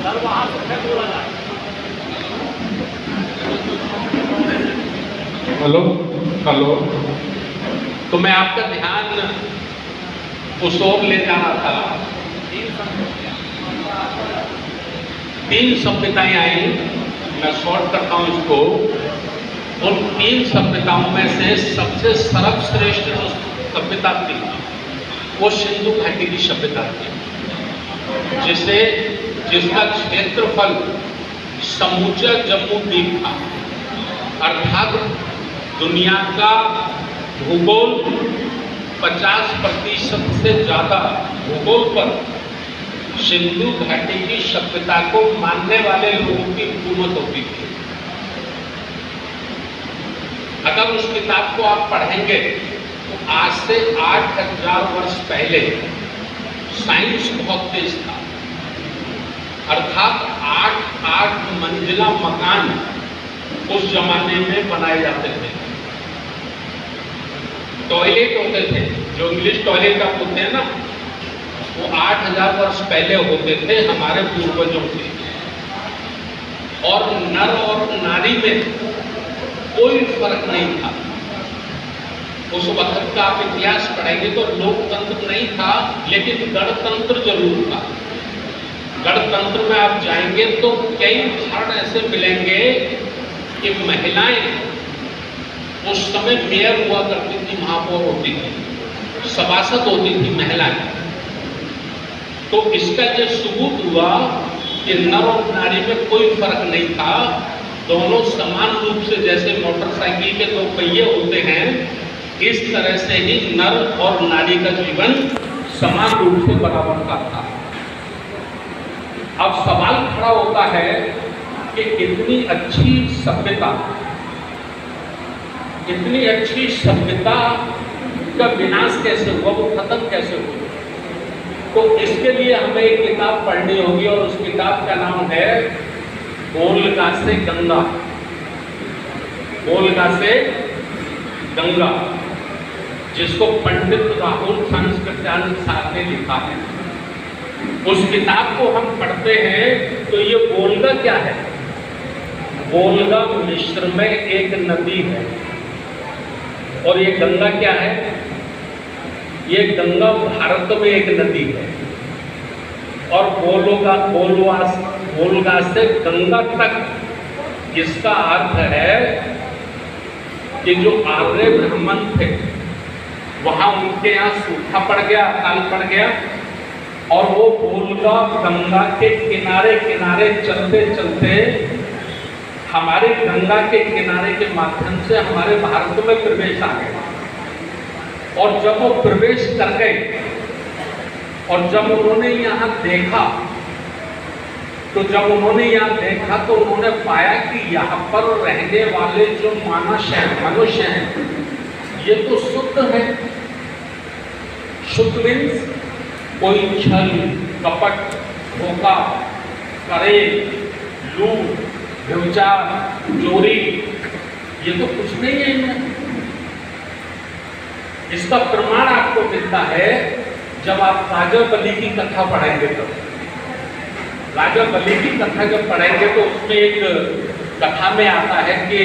Sir वहाँ से फिर बोला जाए। Hello hello. तो मैं आपका ध्यान उस ओर ले जा रहा था। तीन सभ्यताएं आई, मैं शॉर्ट करता हूं इसको। उन तीन सभ्यताओं में से सबसे सर्वश्रेष्ठ जो सभ्यता थी वो सिंधु घाटी की सभ्यता थी, जिसका क्षेत्रफल समूचा जम्मू द्वीप था। अर्थात दुनिया का भूगोल 50% से ज्यादा भूगोल पर सिंधु घाटी की सभ्यता को मानने वाले लोगों की हुकूमत होती थी। अगर उस किताब को आप पढ़ेंगे तो आज से 8000 वर्ष पहले साइंस बहुत तेज था। अर्थात 8 मंजिला मकान उस जमाने में बनाए जाते थे। टॉयलेट होते थे, जो इंग्लिश टॉयलेट आप बोलते हैं ना, वो 8000 वर्ष पहले होते थे हमारे पूर्वजों के। और नर और नारी में कोई फर्क नहीं था। उस वक्त का आप इतिहास पढ़ेंगे तो लोकतंत्र नहीं था, लेकिन गणतंत्र जरूर था। गणतंत्र में आप जाएंगे तो कई उदाहरण ऐसे मिलेंगे कि महिलाएं उस समय मेयर हुआ करती थी, महापौर होती थी, सभासद होती थी महिलाएं। तो इसका जो सबूत हुआ कि नर और नारी में कोई फर्क नहीं था, दोनों समान रूप से, जैसे मोटरसाइकिल के 2 पहिए होते हैं, इस तरह से ही नर और नारी का जीवन समान रूप से बराबर का था। अब सवाल खड़ा होता है कि इतनी अच्छी सभ्यता का विनाश कैसे हुआ, वो खत्म कैसे हुआ? तो इसके लिए हमें एक किताब पढ़नी होगी और उस किताब का नाम है वोल्गा से गंगा। वोल्गा से गंगा, जिसको पंडित राहुल संस्कृत्यानंद साहब ने लिखा है। उस किताब को हम पढ़ते हैं तो ये वोल्गा क्या है? वोल्गा मिस्र में एक नदी है। और ये गंगा क्या है? ये गंगा भारत में एक नदी है। और वोल्गा से गंगा तक इसका अर्थ है कि जो आर्य ब्राह्मण थे वहां उनके यहाँ सूखा पड़ गया, अकाल पड़ गया, और वो वोल्गा गंगा के किनारे किनारे चलते चलते हमारे गंगा के किनारे के माध्यम से हमारे भारत में प्रवेश आ गए। और जब वो प्रवेश कर गए और जब उन्होंने यहाँ देखा तो उन्होंने पाया कि यहाँ पर रहने वाले जो मनुष्य हैं ये तो शुद्ध है। शुद्ध मीन्स कोई छल कपट धोखा करे, लूट व्यभिचार चोरी, ये तो कुछ नहीं है इनमें। इसका प्रमाण आपको मिलता है जब आप राजा बलि की कथा पढ़ेंगे। तो राजा बलि की कथा जब पढ़ेंगे तो उसमें एक कथा में आता है कि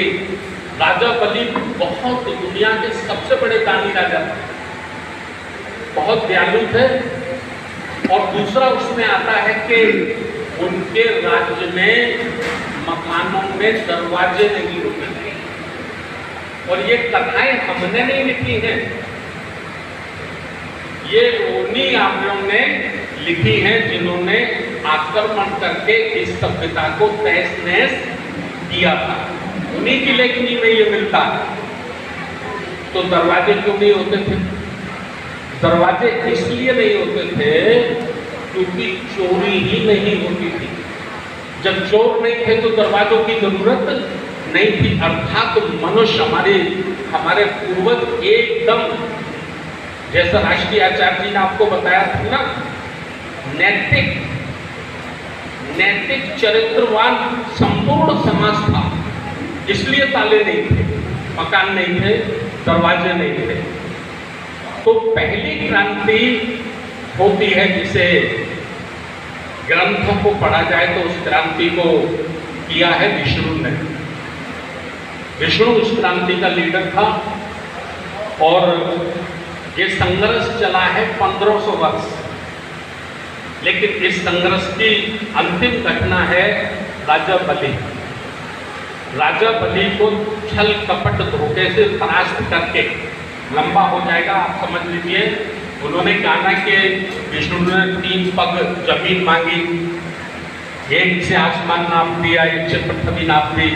राजा बलि बहुत दुनिया के सबसे बड़े दानी राजा थे, बहुत दयालु थे। और दूसरा उसमें आता है कि उनके राज्य में मकानों में दरवाजे नहीं होते थे। और ये कथाएं हमने नहीं लिखी हैं, ये उन्हीं आर्यों ने लिखी हैं जिन्होंने आक्रमण करके इस सभ्यता को तहस नहस किया था। उन्हीं की लेखनी में ये मिलता है। तो दरवाजे क्यों नहीं होते थे? दरवाजे इसलिए नहीं होते थे क्योंकि चोरी ही नहीं होती थी। जब चोर नहीं थे तो दरवाजों की जरूरत नहीं थी। अर्थात मनुष्य, हमारे पूर्वज एकदम, जैसा राष्ट्रीय आचार्य जी ने आपको बताया था ना, नैतिक चरित्रवान संपूर्ण समाज था। इसलिए ताले नहीं थे, मकान नहीं थे, दरवाजे नहीं थे। तो पहली क्रांति होती है जिसे ग्रंथों को पढ़ा जाए तो उस क्रांति को किया है विष्णु ने। विष्णु उस क्रांति का लीडर था और ये संघर्ष चला है 1500 वर्ष। लेकिन इस संघर्ष की अंतिम घटना है राजा बलि। राजा बलि को छल कपट धोखे से परास्त करके, लंबा हो जाएगा आप समझ लीजिए, उन्होंने कहा कि विष्णु ने 3 पग जमीन मांगी, एक से आसमान नाप दिया, एक से पृथ्वी नाप दी,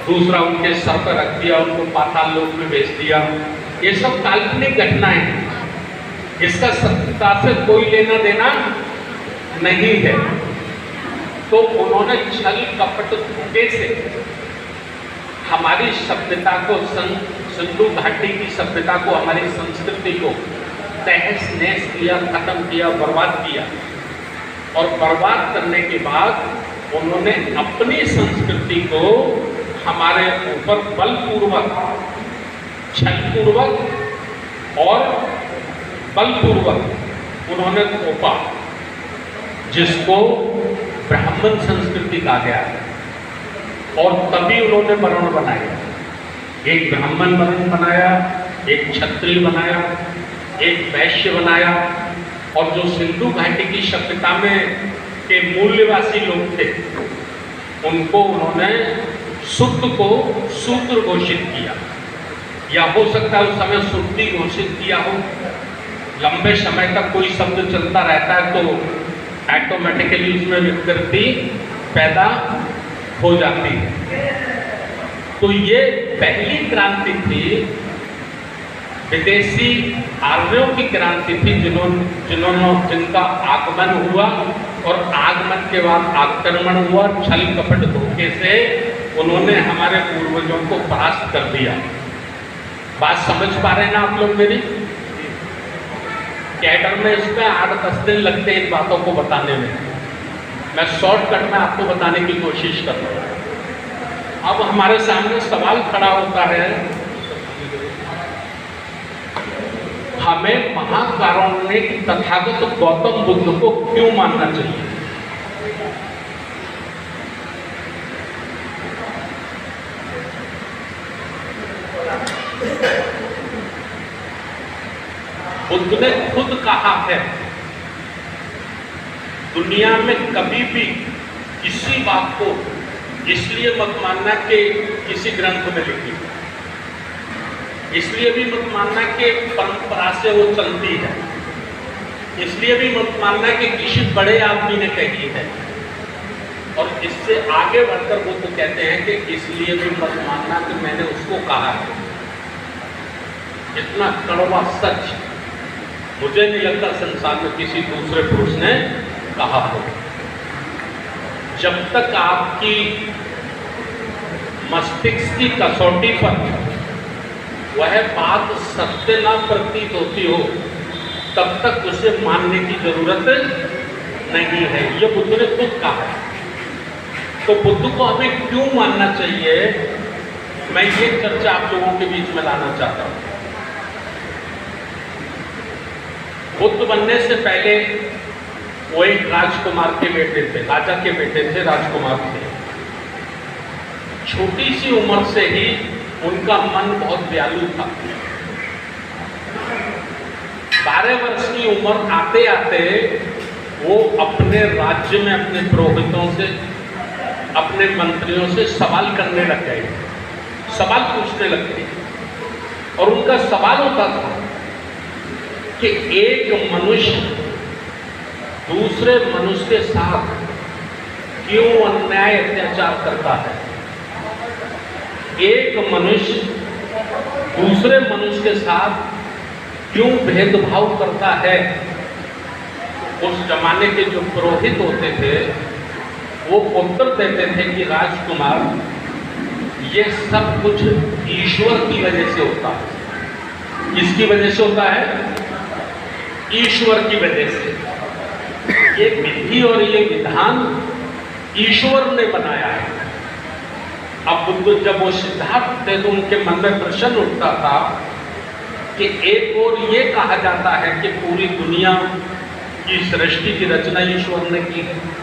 दूसरा उनके सर पर रख दिया, उनको पाताल लोक में भेज दिया। ये सब काल्पनिक घटनाएं हैं, इसका सत्यता से कोई लेना देना नहीं है। तो उन्होंने छल कपट धोखे से हमारी सभ्यता को, सिंधु घाटी की सभ्यता को, हमारी संस्कृति को तहस नहस किया, खत्म किया, बर्बाद किया। और बर्बाद करने के बाद उन्होंने अपनी संस्कृति को हमारे ऊपर बलपूर्वक, छलपूर्वक और बलपूर्वक उन्होंने थोपा, जिसको ब्राह्मण संस्कृति कहा गया है। और तभी उन्होंने वर्ण बनाया, एक ब्राह्मण वर्ण बनाया, एक क्षत्रिय बनाया, एक वैश्य बनाया। और जो सिंधु घाटी की सभ्यता में के मूल्यवासी लोग थे, उनको उन्होंने शुद्ध को शूद्र घोषित किया, या हो सकता है उस समय शुद्धि घोषित किया हो। लंबे समय तक कोई शब्द चलता रहता है तो ऑटोमेटिकली उसमें विकृति पैदा हो जाती है। तो ये पहली क्रांति थी, विदेशी आर्यों की क्रांति थी, जिनका आगमन हुआ और आगमन के बाद आक्रमण हुआ। छल कपट धोखे से उन्होंने हमारे पूर्वजों को परास्त कर दिया। बात समझ पा रहे हैं ना आप लोग मेरी? कैडर में इसमें 8-10 दिन लगते हैं इन बातों को बताने में। मैं शॉर्टकट में आपको बताने की कोशिश कर रहा हूँ। अब हमारे सामने सवाल खड़ा होता है, हमें महाकारुणिक तथागत गौतम बुद्ध को क्यों मानना चाहिए? बुद्ध ने खुद कहा है, दुनिया में कभी भी किसी बात को इसलिए मत मानना कि किसी ग्रंथ में लिखी, इसलिए भी मत मानना कि परंपरा से वो चलती है, इसलिए भी मत मानना कि किसी बड़े आदमी ने कही है। और इससे आगे बढ़कर वो तो कहते हैं कि इसलिए भी मत मानना कि मैंने उसको कहा है। इतना कड़वा सच मुझे नहीं लगता संसार में किसी दूसरे पुरुष ने कहा हो। जब तक आपकी मस्तिष्क की कसौटी पर वह बात सत्य न प्रतीत होती हो, तब तक उसे मानने की जरूरत नहीं है। ये बुद्ध ने खुद कहा है। तो बुद्ध को हमें क्यों मानना चाहिए, मैं ये चर्चा आप लोगों के बीच में लाना चाहता हूँ। बुद्ध बनने से पहले वो एक राजकुमार के बेटे थे, राजा के बेटे थे, राजकुमार थे। छोटी सी उम्र से ही उनका मन बहुत दयालु था। 12 वर्ष की उम्र आते आते वो अपने राज्य में अपने पुरोहितों से, अपने मंत्रियों से सवाल करने लग गए, सवाल पूछने लग गए। और उनका सवाल होता था कि एक मनुष्य दूसरे मनुष्य के साथ क्यों अन्याय अत्याचार करता है, एक मनुष्य दूसरे मनुष्य के साथ क्यों भेदभाव करता है। उस जमाने के जो पुरोहित होते थे वो उत्तर देते थे कि राजकुमार, ये सब कुछ ईश्वर की वजह से होता है। किसकी वजह से होता है? ईश्वर की वजह से। ये विधि और ये विधान ईश्वर ने बनाया है। अब बुद्ध जब वो सिद्धार्थ थे तो उनके मन में प्रश्न उठता था कि एक और ये कहा जाता है कि पूरी दुनिया कि सृष्टि की रचना ईश्वर ने की है।